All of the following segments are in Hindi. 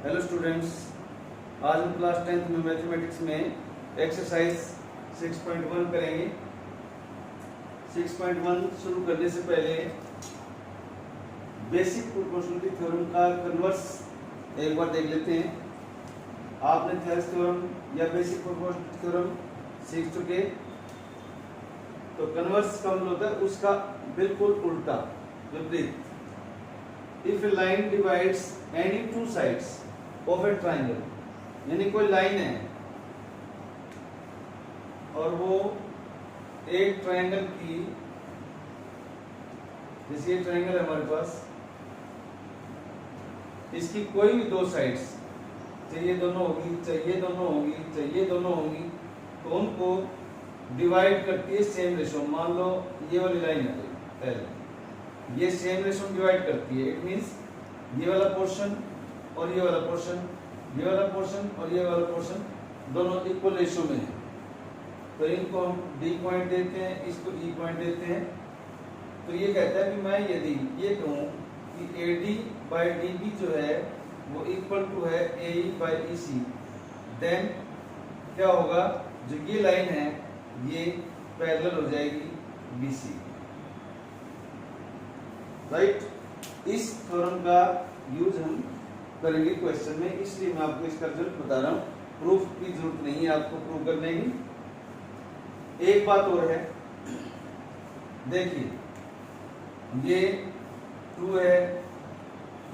हेलो स्टूडेंट्स, आज हम क्लास 10th में मैथमेटिक्स में एक्सरसाइज 6.1 करेंगे। 6.1 शुरू करने से पहले बेसिक प्रोपोर्शनलिटी थ्योरम का कन्वर्स एक बार देख लेते हैं। आपने थेल्स थ्योरम या बेसिक प्रोपोर्शनलिटी थ्योरम सीख चुके, तो कन्वर्स का मतलब होता है उसका बिल्कुल उल्टा, विपरीत। If A line divides any two sides of A triangle, यानी कोई लाइन है और वो एक ट्राइंगल की, जैसे ये ट्राइंगल है हमारे पास, इसकी कोई भी दो साइड्स, चाहिए दोनों होगी, चाहिए दोनों होगी, चाहिए दोनों होगी, तो उनको डिवाइड करती है सेम रेशो। मान लो ये वाली लाइन है पहले, ये सेम रेशो डिवाइड करती है। इट मींस ये वाला पोर्शन और ये वाला पोर्शन, ये वाला पोर्शन और ये वाला पोर्शन दोनों इक्वल रेशो में है, तो इनको हम डी पॉइंट देते हैं, इसको ई पॉइंट देते हैं। तो ये कहता है कि मैं यदि ये कहूँ कि A D by D B जो है वो इक्वल टू है ए ई बाई ई सी, देन क्या होगा, जो ये लाइन है ये पैरेलल हो जाएगी बी सी, राइट। इस थ्योरम का यूज हम करेंगे क्वेश्चन में, इसलिए मैं आपको इसका रिजल्ट बता रहा हूं। प्रूफ की जरूरत नहीं है आपको प्रूफ करने की। एक बात और है, देखिए ये 2 है,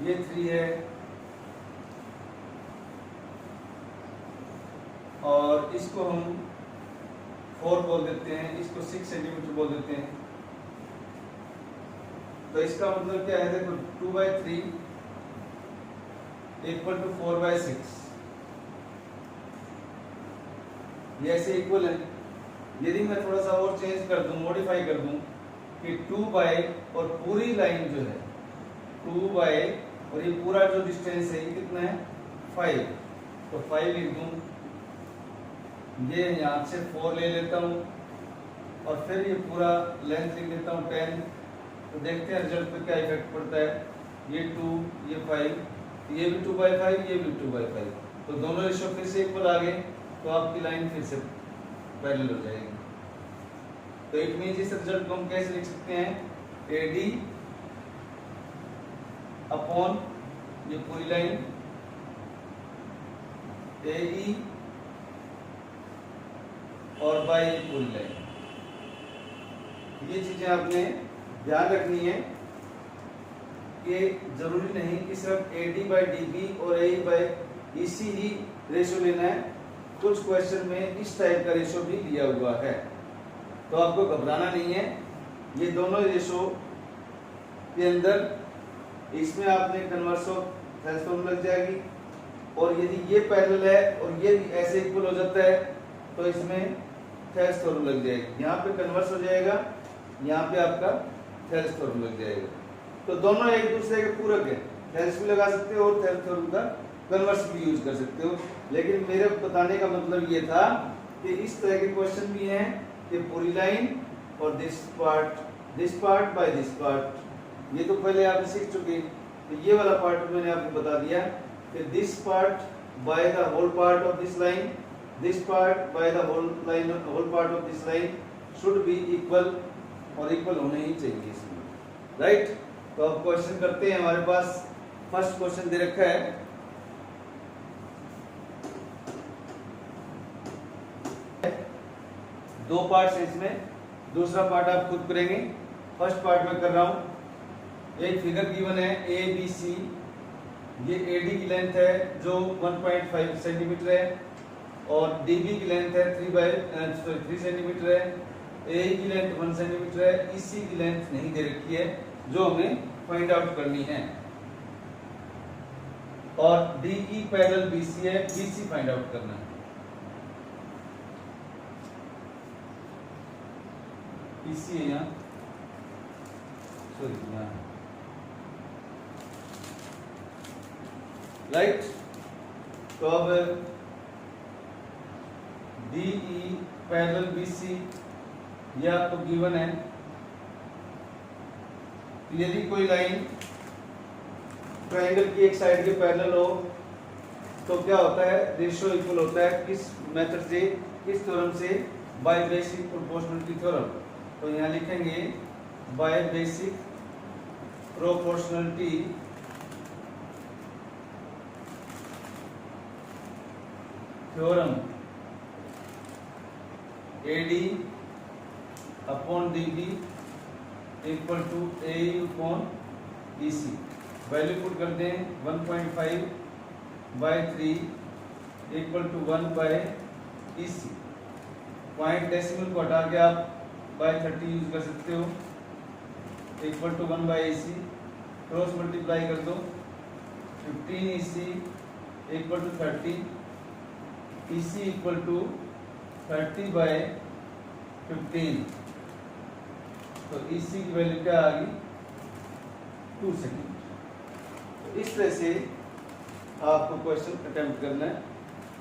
ये 3 है, और इसको हम 4 बोल देते हैं, इसको 6 सेंटीमीटर बोल देते हैं। तो इसका मतलब क्या है, देखो 2/3 इक्वल टू 4/6, ये ऐसे इक्वल है। यदि मैं थोड़ा सा और चेंज कर दूं, मॉडिफाई कर दूं कि 2 और पूरी लाइन जो है 2 और ये पूरा जो डिस्टेंस है ये कितना है 5, तो 5 लिख दूं, ये यहाँ से 4 ले लेता हूँ और फिर ये पूरा लेंथ लिख लेता हूँ 10। तो देखते हैं रिजल्ट पे क्या इफेक्ट पड़ता है। ये 2, ये 5, ये भी 2/5, ये भी 2/5, तो दोनों रेशो फिर से इक्वल आ गए, तो आपकी लाइन फिर से पैरेलल हो जाएगी। तो इट मींस इस रिजल्ट को हम कैसे लिख सकते हैं, AD अपॉन ये पूरी लाइन AE और बाई ये पूरी लाइन। ये चीजें आपने ध्यान रखनी है कि जरूरी नहीं कि सिर्फ AD/DB और AE/EC ही रेशो लेना है, कुछ क्वेश्चन में इस टाइप का रेशो भी दिया हुआ है, तो आपको घबराना नहीं है। ये दोनों रेशो के अंदर इसमें आपने कन्वर्स ऑफ थेल्स थ्योरम लग जाएगी, और यदि ये पैरेलल है और ये भी ऐसे इक्वल हो जाता है तो इसमें थेल्स थ्योरम लग जाएगी। यहाँ पे कन्वर्स हो जाएगा, यहाँ पे आपका थेल्स थ्योरम लग जाएगा। तो दोनों एक दूसरे के पूरक है, थेल्स भी लगा सकते हो और थेल्स थ्योरम का कन्वर्स भी यूज कर सकते हो। लेकिन मेरे बताने का मतलब ये था कि इस तरह के क्वेश्चन भी हैं कि पूरी लाइन और this part by this part, ये तो पहले आप सीख चुके। तो ये वाला पार्ट मैंने आपको बता दिया कि this part by the whole part of this line, this part by the whole part of this line should be equal, और इक्वल होने ही चाहिए इसमें, राइट। तो अब क्वेश्चन करते हैं। हमारे पास फर्स्ट क्वेश्चन दे रखा है, दो पार्ट्स हैं इसमें, दूसरा पार्ट आप खुद करेंगे। फर्स्ट पार्ट में कर रहा हूं। एक फिगर गिवन है ABC, ये AD की लेंथ है जो 1.5 सेंटीमीटर है, और DB की लेंथ है 3 सेंटीमीटर है, AE की लेंथ 1 सेंटीमीटर है, EC की लेंथ नहीं दे रखी है जो हमें फाइंड आउट करनी है, और DE पैरेलल BC है, BC फाइंड आउट करना है। EC है यहाँ, सॉरी यहाँ, राइट। तो अब DE पैरेलल BC ये आपको गिवन है। यदि कोई लाइन ट्राइंगल की एक साइड के पैरेलल हो तो क्या होता है, रेशियो इक्वल होता है किस मेथड से, किस थ्योरम से, बाय बेसिक प्रोपोर्शनलिटी थ्योरम। तो यहाँ लिखेंगे by basic proportionality theorem AD upon DB equal to AE upon EC। Value put करते हैं 1.5/3 equal to 1/EC। Point decimal को हटा के आप बाय 30 यूज कर सकते हो, equal to 1/EC। Cross multiply कर दो, 15EC equal to 30, EC equal to 30/15। तो EC की वैल्यू क्या आ गई, 2 सेकेंड। तो इस तरह से आपको क्वेश्चन अटेम्प्ट करना है,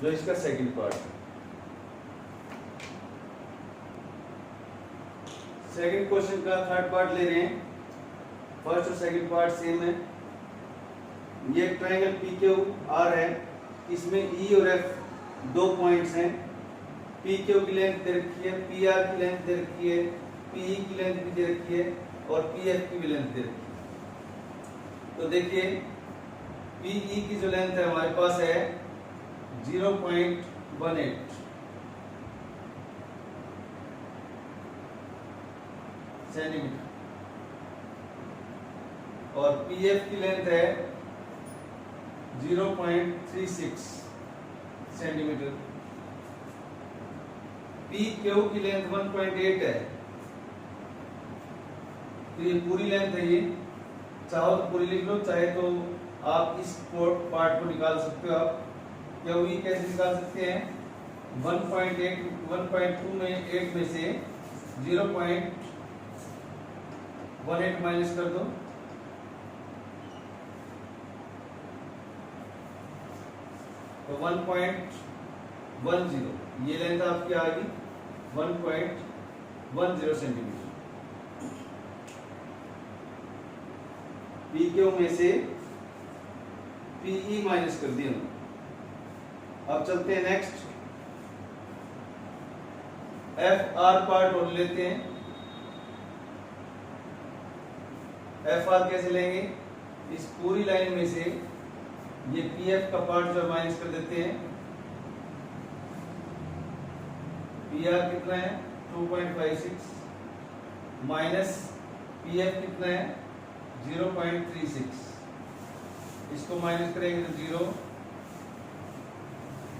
जो इसका सेकंड पार्ट है। सेकंड क्वेश्चन का थर्ड पार्ट ले रहे हैं। फर्स्ट और सेकंड पार्ट सेम है। ये एक ट्रायंगल PQR है, इसमें E और F दो पॉइंट्स हैं। PQ की लेंथ दे रखी है, PR की लेंथ दे रखी है, PE की लेंथ भी दे रखी है और PF की भी लेंथ दे रखी है। तो देखिए PE की जो लेंथ है हमारे पास है 0.18 सेंटीमीटर और PF की लेंथ है 0.36 सेंटीमीटर। PQ की लेंथ 1.8 है। तो ये पूरी लेंथ है, ये चाहो तो पूरी लिख लो, चाहे तो आप इस पार्ट को निकाल सकते हो। आप QE कैसे निकाल सकते हैं, 1.2 में 8 में से 0.18 माइनस कर दो, तो 1.10। ये लेंथ आपकी आ गई 1.10 सेंटीमीटर। PQ में से PE माइनस कर दिया। अब चलते हैं नेक्स्ट, FR पार्ट और लेते हैं। FR कैसे लेंगे, इस पूरी लाइन में से ये PF का पार्ट जो माइनस कर देते हैं। PR कितना है 2.56 माइनस PF कितना है 0.36। इसको माइनस करेंगे तो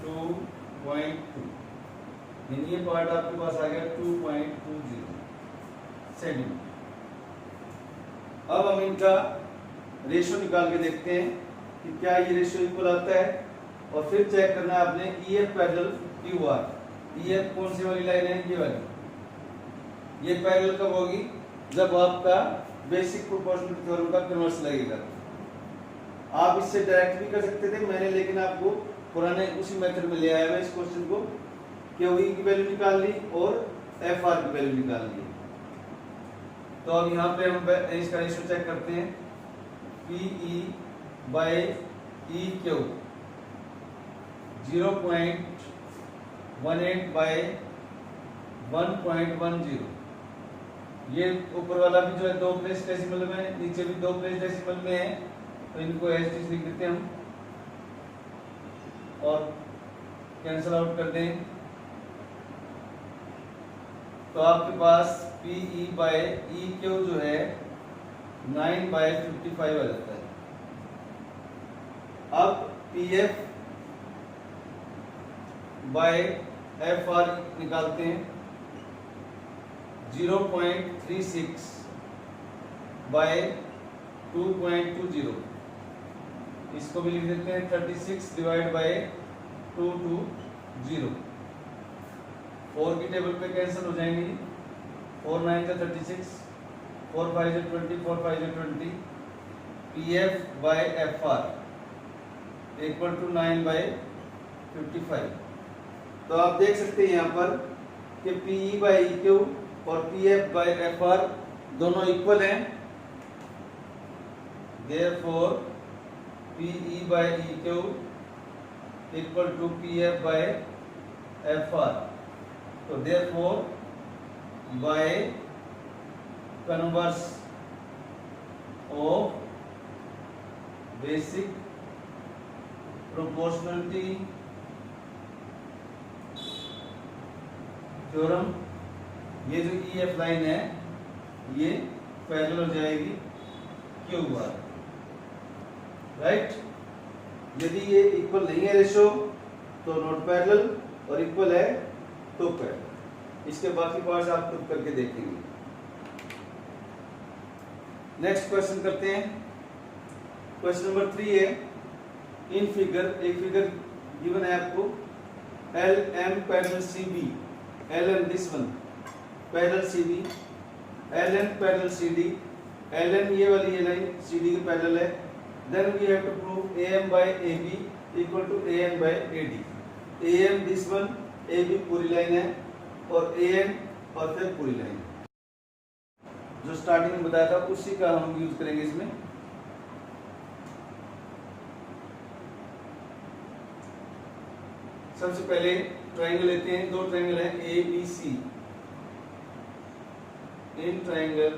2.2, यानी ये पार्ट आपके पास आ गया 2.20 सेंटीमीटर। अब हम इनका रेशियो निकाल के देखते हैं कि क्या ये रेशियो इक्वल आता है, और फिर चेक करना है आपने EF पैरेलल QR। EF कौन सी वाली लाइन है, ये वाली। ये पैरेलल कब होगी, जब आपका बेसिक प्रोपोर्शनलिटी थ्योरम का कन्वर्स लगेगा। आप इससे डायरेक्ट भी कर सकते थे मैंने, लेकिन आपको पुराने उसी मेथड में ले आया मैं इस क्वेश्चन को। QE की वैल्यू निकाल ली और FR की वैल्यू निकाल ली। तो अब यहाँ पे हम इसका रेशियो चेक करते हैं। PE/EQ 0.18/1.10। ये ऊपर वाला भी जो है 2 प्लेस डेसिमल में, नीचे भी 2 प्लेस डेसिमल में है, तो इनको एज लिख देते हैं हम और कैंसल आउट कर दें। तो आपके पास PE/EQ जो है 9/55 आ जाता है। अब PF/FR निकालते हैं। 0.36/2.20, इसको भी लिख देते हैं 36/220। 4 की टेबल पे कैंसिल हो जाएंगी, 4 9 का 36, 4 5 से 20, 4 5 से 20। PF/FR equal to 9/55। तो आप देख सकते हैं यहाँ पर कि PE/EQ और PF/FR दोनों इक्वल हैं। Therefore PE/EQ equal to P F by F R. तो therefore by converse of basic proportionality theorem, ये जो ई एफ लाइन है ये पैरेलल हो जाएगी क्यू आर, राइट। यदि ये इक्वल नहीं है रेशो तो नॉट पैरेलल, और इक्वल है तो पैरेलल। इसके बाकी पार्ट्स आप खुद करके देखेंगे। नेक्स्ट क्वेश्चन करते हैं। क्वेश्चन नंबर 3 है, इन फिगर, एक फिगर गिवन है आपको, L M parallel C B, L M this one parallel C B, L N parallel C D, L N ये वाली ये लाइन सी डी के पैरेलल है। Then we have to prove A M by A B equal to A N by A D. A M this one, A B पूरी लाइन है, और ए एन और फिर पूरी लाइन। जो स्टार्टिंग में बताया था उसी का हम यूज करेंगे इसमें। सबसे पहले ट्रायंगल लेते हैं, दो ट्रायंगल हैं A B C. In triangle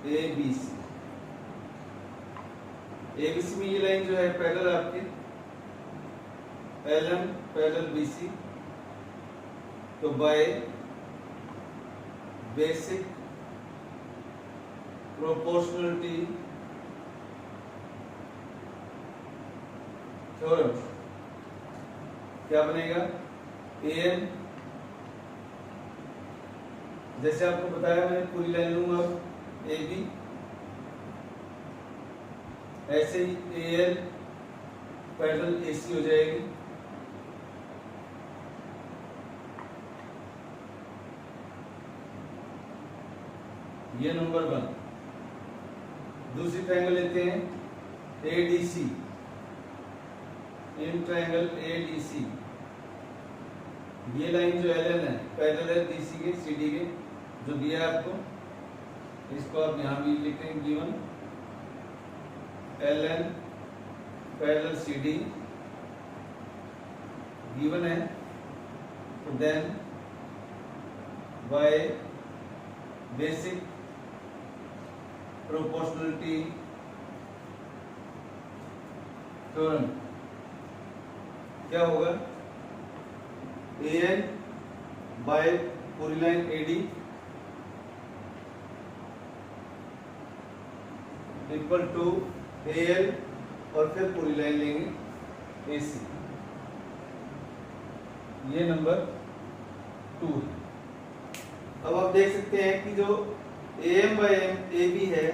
A B C, A B C में ये लाइन जो है पैरेलल आपकी L M parallel B C. तो बाय बेसिक प्रोपोर्शनलिटी थ्योरम क्या बनेगा, ए एन, जैसे आपको बताया मैंने पूरी लाइन लूंगा ए बी, ऐसे ही ए एल पैरेलल ए सी हो जाएगी। ये नंबर 1। दूसरी ट्रायंगल लेते हैं A D C. In triangle A D C, ये लाइन जो एल एन है पैरेलल है डी सी के, सी डी के, जो दिया है आपको, इसको आप यहां भी लिखते हैं given L N parallel C D given है। तो then by basic proportionality theorem क्या होगा, ए एन बाय पूरी line A D equal to A L और फिर पूरी लाइन लेंगे ए सी। ये नंबर 2 है। अब आप देख सकते हैं कि जो A M by A B है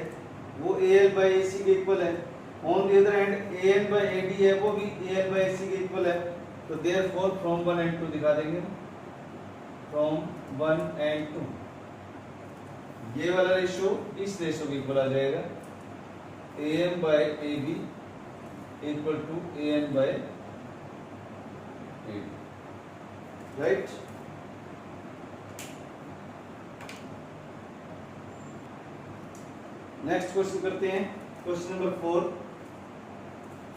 वो ए एल बाय ए सी के इक्वल है। On the other hand A N by A D है वो भी ए एल बाय ए सी के इक्वल है। तो देयरफॉर फ्रॉम 1 and 2 दिखा देंगे, फ्रॉम 1 and 2 ये वाला रेशो इस रेशो के इक्वल आ जाएगा, A M by A B equal to A N by A D, right. Next question करते हैं, क्वेश्चन नंबर 4।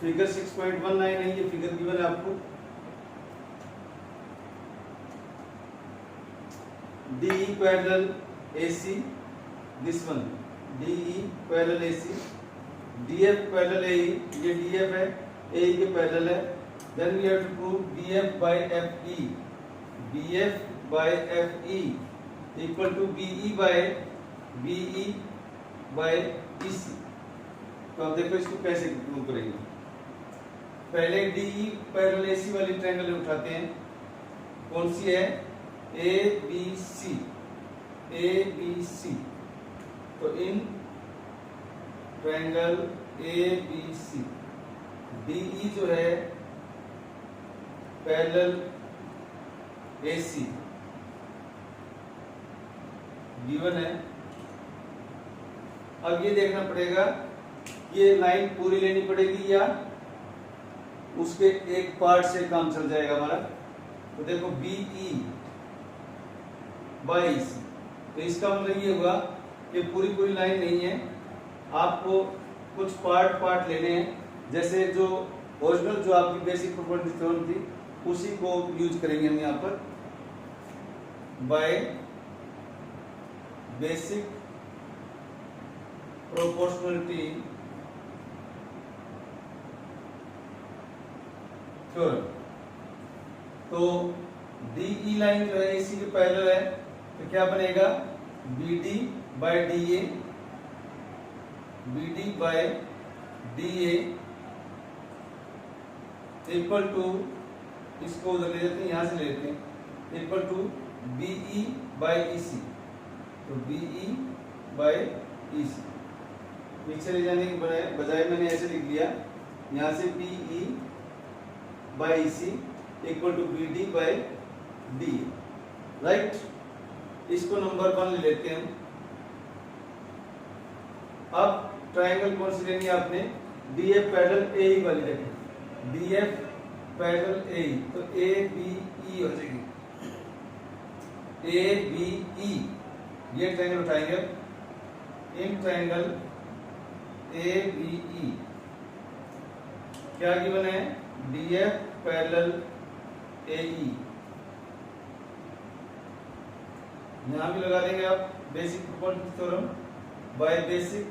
फिगर 6.19 है, ये फिगर गिवन है आपको। DE parallel AC, this one DE parallel AC, DF parallel AE, ये DF है, AE के पैरेलल है। Then we have to prove BF by FE, BF by FE equal to BE by EC। तो अब देखो इसको कैसे प्रूव करेंगे। पहले DE पैरेलल AC वाली ट्रायंगल उठाते हैं, कौन सी है, ABC, ABC। तो इन ट्रायंगल ABC DE जो है पैरेलल AC गिवन है। अब ये देखना पड़ेगा ये लाइन पूरी लेनी पड़ेगी या उसके एक पार्ट से काम चल जाएगा हमारा। तो देखो BE बाय AC, तो इसका मतलब ये हुआ कि पूरी लाइन नहीं है, आपको कुछ पार्ट लेने हैं। जैसे जो ओरिजिनल जो आपकी बेसिक प्रोपोर्शनलिटी थ्योरम थी उसी को यूज करेंगे हम यहाँ पर, बाय बेसिक प्रोपोर्शनलिटी थ्योरम। तो DE लाइन जो है इसी के पैरेलल है, तो क्या बनेगा BD by DA, BD by DA equal to, इसको उधर ले जाते हैं, यहां से ले लेते हैं, equal to BE by EC। तो BE बाय EC पीछे ले जाने के बजाय मैंने ऐसे लिख लिया, यहां से BE by EC equal to BD by DA, right. इसको नंबर 1 ले लेते हैं। अब ट्रायंगल कौन सी लेनी है आपने, DF पैरेलल AE वाली लेनी, DF पैरेलल AE, तो ABE हो जाएगी, ABE ये ट्रायंगल उठाएंगे। इन ट्रायंगल ABE क्या गिवन है, DF पैरेलल AE, यहां भी लगा देंगे आप basic proportionality theorem by basic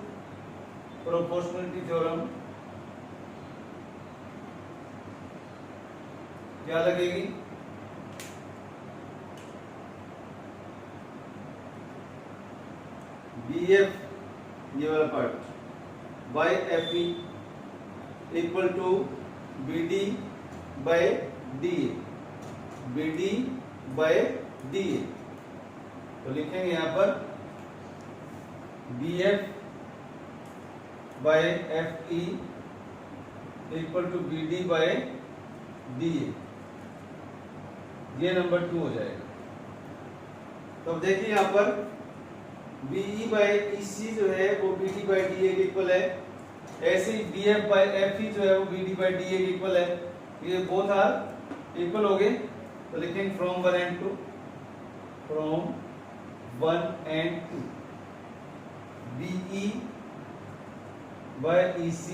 proportionality theorem, क्या लगेगी, BF ये वाला part by FE equal to BD by DA, BD by DA। तो लिखेंगे यहां पर BF by FE equal to BD by DA, ये नंबर 2 हो जाएगा। तो अब देखिए यहां पर BE बाय EC जो है वो BD बाय DA के इक्वल है, ऐसे ही BF बाय FE जो है वो BD बाय DA के इक्वल है, ये बोथ आर इक्वल हो गए। तो लिखेंगे from 1 and 2, from 1 and 2 BE by EC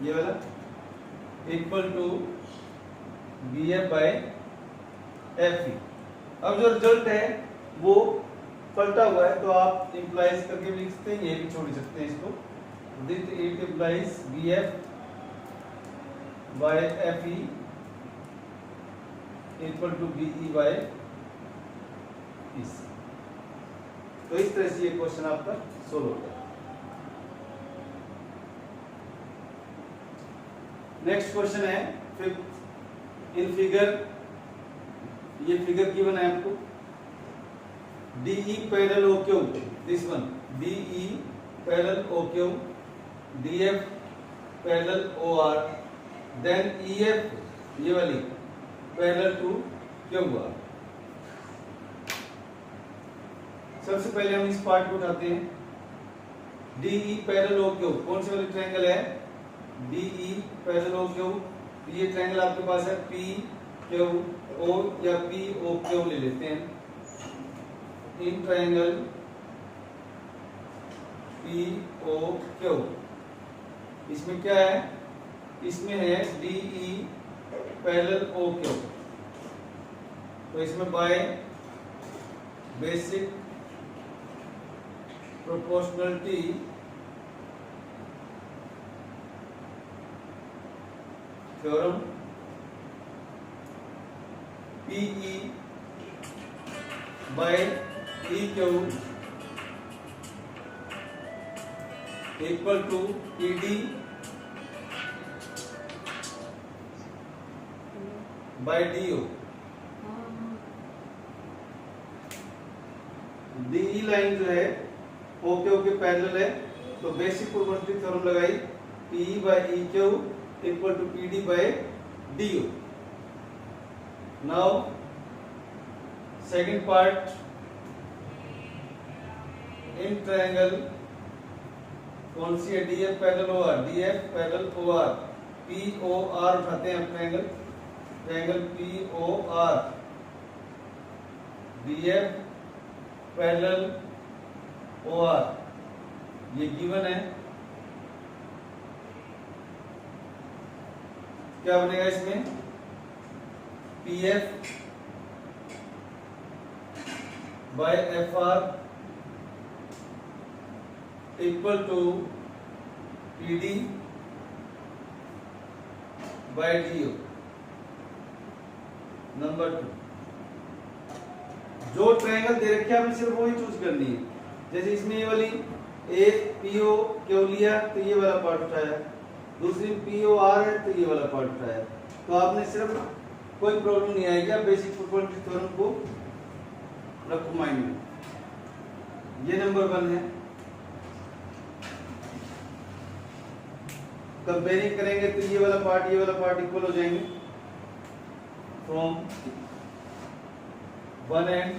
ये वाला equal to BF by FE। अब जो रिजल्ट है वो पलटा हुआ है, तो आप इंप्लाइज करके भी लिख सकते हैं, ये भी छोड़ सकते हैं इसको। This it implies BF by FE equal to BE by EC। तो इस तरह से ये क्वेश्चन आपका सोल्व होता है। नेक्स्ट क्वेश्चन है फिफ्थ। इन फिगर, ये फिगर गिवन है आपको, DE parallel OQ, this one DE parallel OQ, DF parallel OR, then EF ये वाली पैरेलल टू QR। सबसे पहले हम इस पार्ट को उठाते हैं, DE पैरेलल OQ, कौन सी वाली ट्रायंगल है, DE पैरेलल OQ। ये ट्रायंगल आपके पास है PQO या POQ ले लेते हैं। इन ट्रायंगल POQ, इसमें क्या है, इसमें है DE पैरेलल OQ, तो इसमें by basic proportionality theorem PE by EQ equal to PD by DO। DE line जो है OQ के पैरेलल है, तो बेसिक प्रोपोर्शनलिटी थ्योरम लगाई, PE by EQ equal to PD by DO। Now second part, in triangle कौन सी है, DF parallel OR, DF parallel OR, POR उठाते हैं triangle, triangle POR, DF parallel OR, ये गिवन है। क्या बनेगा इसमें, P F by F are equal to P D by D O. Number 2, जो ट्रायंगल दे रखे हैं आपने सिर्फ वही चूज करनी है। जैसे इसमें ये वाली ए पी ओ क्यों लिया तो ये वाला पार्ट उठाया, दूसरी पी ओ आर है तो ये वाला पार्ट उठाया। तो आपने सिर्फ कोई प्रॉब्लम नहीं आएगी, आप बेसिक प्रोपर्टी थ्योरम को रखो माइंड में। ये नंबर 1 है। कंपेयरिंग करेंगे तो ये वाला पार्ट इक्वल हो जाएंगे from 1 and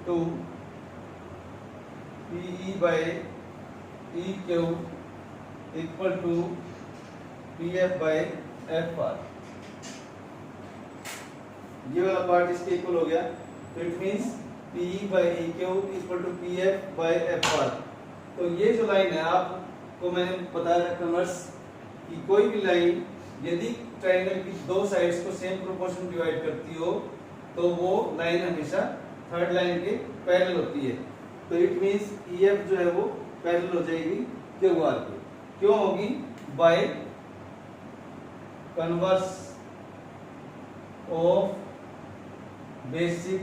2 PE by EQ equal to PF by FR। ये वाला पार्ट इसके इक्वल हो गया, तो it means PE by EQ equal to PF by FR। तो ये जो लाइन है आपको मैंने बताया कन्वर्स कि कोई भी लाइन यदि ट्रायंगल की दो साइड्स को सेम प्रोपोर्शन डिवाइड करती हो तो वो लाइन हमेशा थर्ड लाइन के पैरेलल होती है। तो इट मींस EF जो है वो पैरेलल हो जाएगी QR के। क्यों होगी, bye converse of basic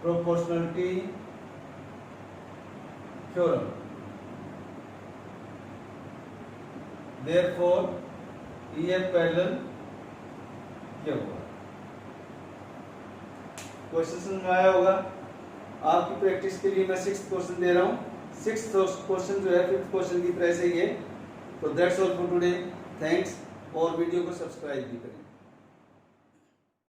proportionality theorem. Therefore EF parallel क्या होगा। क्वेश्चन समझ में आया होगा। आपकी प्रैक्टिस के लिए मैं 6th क्वेश्चन दे रहा हूँ। 6th क्वेश्चन जो है 5th क्वेश्चन की तरह से ही है। तो that's all for today, thanks. और वीडियो को सब्सक्राइब भी करें।